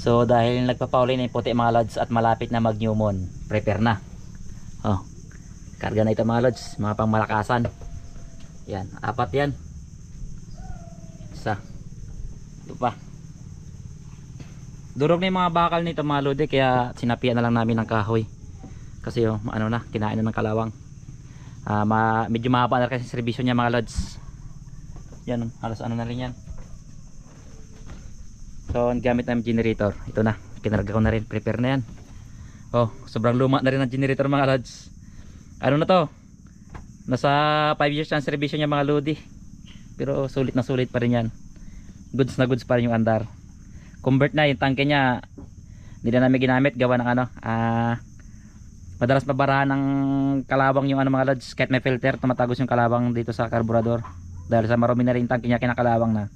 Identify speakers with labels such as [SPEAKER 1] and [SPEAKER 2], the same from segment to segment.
[SPEAKER 1] So dahil nagpapauli na yung puti mga lods at malapit na mag new moon, prepare na. Oh, karga na ito mga lods, mga pangmalakasan. Yan, 4 yan. Isa. Ito pa. Durog na yung mga bakal nito mga lodi, kaya sinapian na lang namin ng kahoy. Kasi ano na, kinain na ng kalawang. Medyo mahaba na kasi serbisyo niya mga lods. Yan, halos ano na rin yan. So gamit namin generator. Ito na, kinarga ko na rin, prepare na yan. Oh, sobrang luma na rin ang generator mga lods. Ano na to, nasa 5 years ang serbisyo niya mga lodi. Pero sulit na sulit pa rin yan. Goods na goods pa rin yung andar. Convert na yung tangke niya, hindi na namin ginamit, gawa ng ano, madalas mabarahan ng kalawang yung ano mga lods. Kahit may filter, tumatagos yung kalawang dito sa carburetor. Dahil sa marumi na rin tangke niya, kinakalawang na,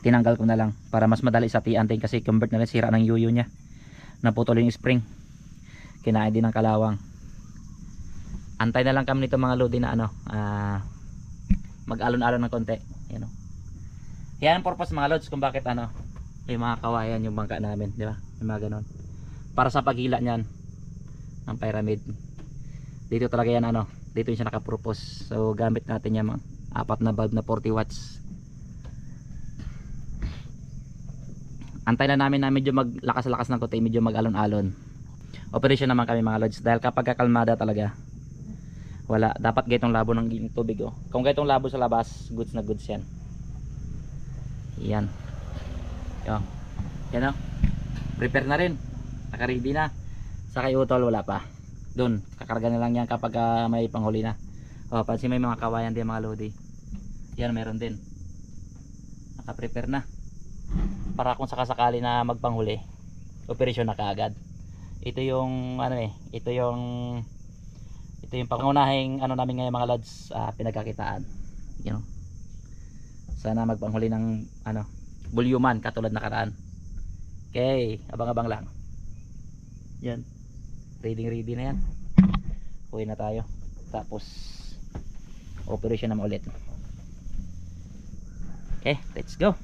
[SPEAKER 1] tinanggal ko na lang para mas madali sa tiantin. Kasi convert na rin, sira ng yuyo niya, naputol yung spring, kinain din ng kalawang. Antay na lang kami nito mga lodi na ano, mag-alon-alon ng konti. Yan, yan ang purpose mga lods kung bakit ano, yung mga kawayan yung bangka namin, di ba? Yung mga ganon, para sa paghila niyan ng pyramid. Dito talaga yan ano, dito yung siya nakapurpose. So gamit natin yung mga 4 na bulb na 40 watts. Antay na namin na medyo maglakas-lakas ng konti, medyo mag-alon-alon. Operation naman kami mga lods, dahil kapag kakalmada talaga, wala, dapat gaytong labo ng tubig. Kung gaytong labo sa labas, goods na goods yan. Yan. Yan prepare na rin, naka-ready na. Sa kay utol wala pa, doon kakarga na lang yan kapag may panghuli na. Pansin may mga kawayan din mga lodi. Yan, meron din, naka-prepare na para kung sakasakali na magpanghuli, operasyon na kaagad. Ito yung ano ito yung pangunahing ano namin ngayon mga lods, pinagkakitaan. Sana magpanghuli ng ano, bulyuman katulad nakaraan. Okay, abang-abang lang. Yan, ready na yan. Uwi na tayo, tapos operasyon naman ulit. Okay, let's go.